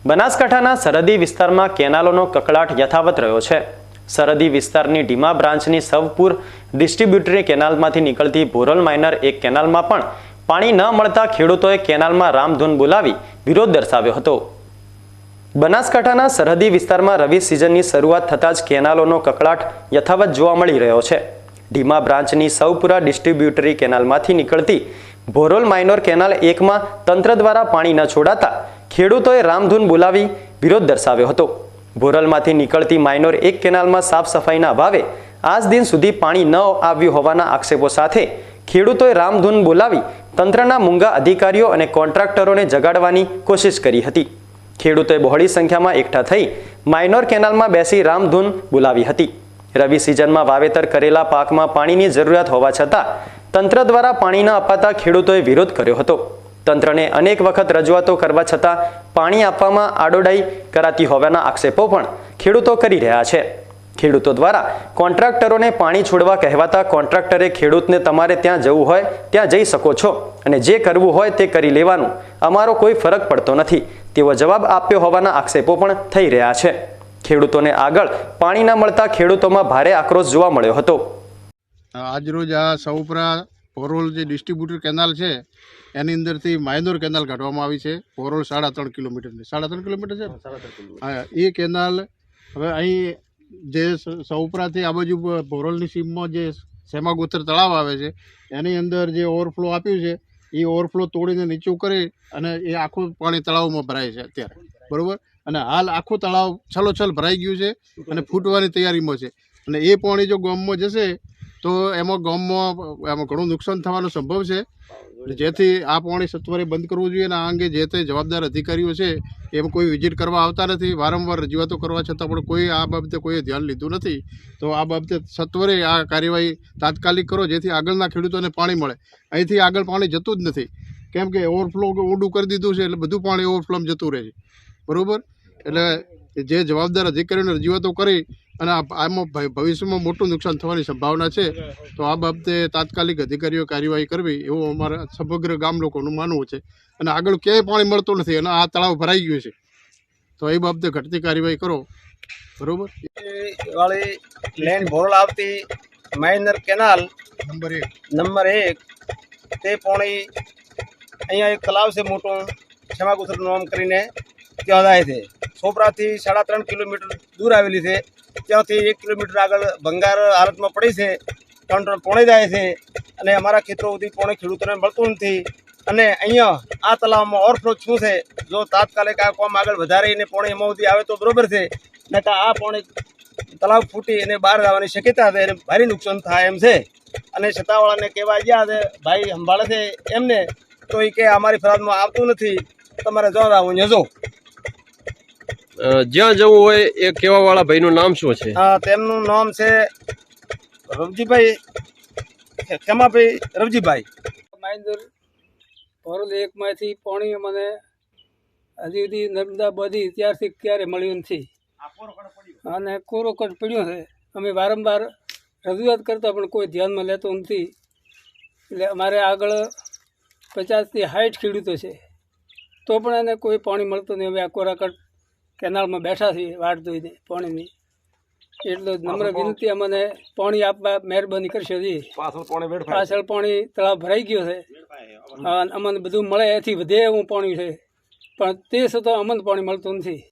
બનાસકાંઠાના સરહદી વિસ્તારમાં કેનાલોનો કકળાટ યથાવત રહ્યો છે। સરહદી વિસ્તારની ઢીમા બ્રાન્ચની સવપુર ડિસ્ટ્રીબ્યુટરી કેનાલમાંથી નીકળતી ભોરલ માઇનર એક કેનાલમાં પણ પાણી ન મળતા ખેડૂતોએ કેનાલમાં રામધૂન બોલાવી વિરોધ દર્શાવ્યો હતો। બનાસકાંઠાના સરહદી વિસ્તારમાં રવિ સિઝનની શરૂઆત થતાં જ કેનાલોનો કકળાટ યથાવત જોવા મળી રહ્યો છે। ઢીમા બ્રાન્ચની સવપુરા ડિસ્ટ્રીબ્યુટરી કેનાલમાંથી નીકળતી ભોરલ માઇનર કેનાલ 1માં તંત્ર દ્વારા પાણી ન છોડાતા ખેડૂતોએ રામધૂન બોલાવી વિરોધ દર્શાવ્યો હતો। ભોરલમાંથી નીકળતી માઇનર 1 કેનાલમાં સાફ સફાઈના અભાવે આજ દિન સુધી પાણી ન આવ્યું હોવાના આક્ષેપો સાથે ખેડૂતોએ રામધૂન બોલાવી તંત્રના મૂંગા અધિકારીઓ અને કોન્ટ્રાક્ટરોને જગાડવાની કોશિશ કરી હતી। ખેડૂતોએ બહોળી સંખ્યામાં એકઠા થઈ માઇનર કેનાલમાં બેસી રામધૂન બોલાવી હતી। રવિ સિઝનમાં વાવેતર કરેલા પાકમાં પાણીની જરૂરિયાત હોવા છતાં તંત્ર દ્વારા પાણી ન અપાતા ખેડૂતોએ વિરોધ કર્યો હતો। તંત્રને અનેક વખત રજૂઆતો કરવા છતાં પાણી આપવામાં આડોડાઈ કરાતી હોવાના આક્ષેપો પણ ખેડૂતો કરી રહ્યા છે। ખેડૂતો દ્વારા કોન્ટ્રાક્ટરોને પાણી છોડવા કહેવાતા કોન્ટ્રાક્ટરે ખેડૂતને તમારે ત્યાં જવું હોય ત્યાં જઈ શકો છો અને જે કરવું હોય તે કરી લેવાનું, અમારો કોઈ ફરક પડતો નથી તેવો જવાબ આપ્યો હોવાના આક્ષેપો પણ થઈ રહ્યા છે। ખેડૂતોને આગળ પાણી ન મળતા ખેડૂતોમાં ભારે આક્રોશ જોવા મળ્યો હતો। આજરોજ આ સવપુરા ભોરલ જે ડિસ્ટ્રીબ્યુટર કેનાલ છે એની અંદરથી માઇનોર કેનાલ કાઢવામાં આવી છે। ભોરલ 3.5 કિલોમીટરની 3.5 કિલોમીટર છે। હા, એ કેનાલ હવે અહીં જે સવપુરાથી આ બાજુ ભોરલની સીમમાં જે સેમાગોતર તળાવ આવે છે એની અંદર જે ઓવરફ્લો આપ્યું છે એ ઓવરફ્લો તોડીને નીચું કરી અને એ આખું પાણી તળાવમાં ભરાય છે અત્યારે, બરાબર। અને હાલ આખું તળાવ છલોછલ ભરાઈ ગયું છે અને ફૂટવાની તૈયારીમાં છે। અને એ પાણી જો ગામમાં જશે તો એમાં ગામમાં ઘણું નુકસાન થવાનો સંભવ છે, જેથી આ પાણી સત્વરે બંધ કરવું જોઈએ। અને આ અંગે જે તે જવાબદાર અધિકારીઓ છે એમાં કોઈ વિઝિટ કરવા આવતા નથી। વારંવાર રજૂઆતો કરવા છતાં પણ કોઈ આ બાબતે કોઈએ ધ્યાન લીધું નથી। તો આ બાબતે સત્વરે આ કાર્યવાહી તાત્કાલિક કરો જેથી આગળના ખેડૂતોને પાણી મળે। અહીંથી આગળ પાણી જતું જ નથી, કેમ કે ઓવરફ્લો ઊંડું કરી દીધું છે એટલે બધું પાણી ઓવરફ્લોમાં જતું રહે છે, બરાબર। એટલે જે જવાબદાર અધિકારીઓને રજૂઆતો કરી અને આમાં ભવિષ્યમાં મોટું નુકસાન થવાની સંભાવના છે, તો આ બાબતે તાત્કાલિક અધિકારીઓ કાર્યવાહી કરવી એવું અમારા સમગ્ર ગામ લોકોનું માનવું છે। અને આગળ ક્યાંય પાણી મળતું નથી અને આ તળાવ ભરાઈ ગયું છે, તો એ બાબતે ઘટતી કાર્યવાહી કરો, બરાબર। વાળી લેન્ડ ભોરલ આવતી માઇનર કેનાલ નંબર 1 તે પાણી અહીંયા એક તળાવ છે મોટું સેમાગોતરનું નામ કરીને ત્યાં જાય છે। સોપરાથી 3.5 કિલોમીટર દૂર આવેલી છે। ત્યાંથી 1 કિલોમીટર આગળ ભંગાર હાલતમાં પડી છે, ત્રણ પોણે જાય છે અને અમારા ખેતરો સુધી પોણે ખેડૂતોને મળતું નથી। અને અહીંયા આ તળાવમાં ઓવરફ્લો શું છે, જો તાત્કાલિક આ કામ આગળ વધારીને પોણે એમાં સુધી આવે તો બરોબર છે, નહીંતર આ પોણે તળાવ ફૂટી અને બહાર જવાની શક્યતા છે અને ભારે નુકસાન થાય એમ છે। અને સત્તાવાળાને કહેવા ગયા છે, ભાઈ સંભાળે છે એમને, તો એ કે અમારી ફરજમાં આવતું નથી, તમારે જો આવું જો જ્યાં જવું હોય એ કેવા વાળા ભાઈનું નામ શું છે? હા, તેમનું નામ છે રવજીભાઈ, ખેમાભાઈ રવજીભાઈ। માઇનર ભોરલ 1માંથી પાણી મને હજી સુધી નર્મદા બધી ત્યારથી ક્યારે મળ્યું નથી અને કોરો કટ પડ્યો છે। અમે વારંવાર રજૂઆત કરતા પણ કોઈ ધ્યાનમાં લેતું નથી, એટલે અમારે આગળ 50થી 60 ખેડૂતો છે તો પણ એને કોઈ પાણી મળતું નહીં। અમે આ કોરાકટ કેનાલમાં બેઠા છીએ વાટ જોઈને પાણીની, એટલો નમ્ર વિનંતી અમને પાણી આપવા મહેરબાની કરશો જી। પાછળ પાણી તળાવ ભરાઈ ગયો છે, અમને બધું મળે એથી વધે એવું પાણી છે, પણ તે છતાં અમને પાણી મળતું નથી।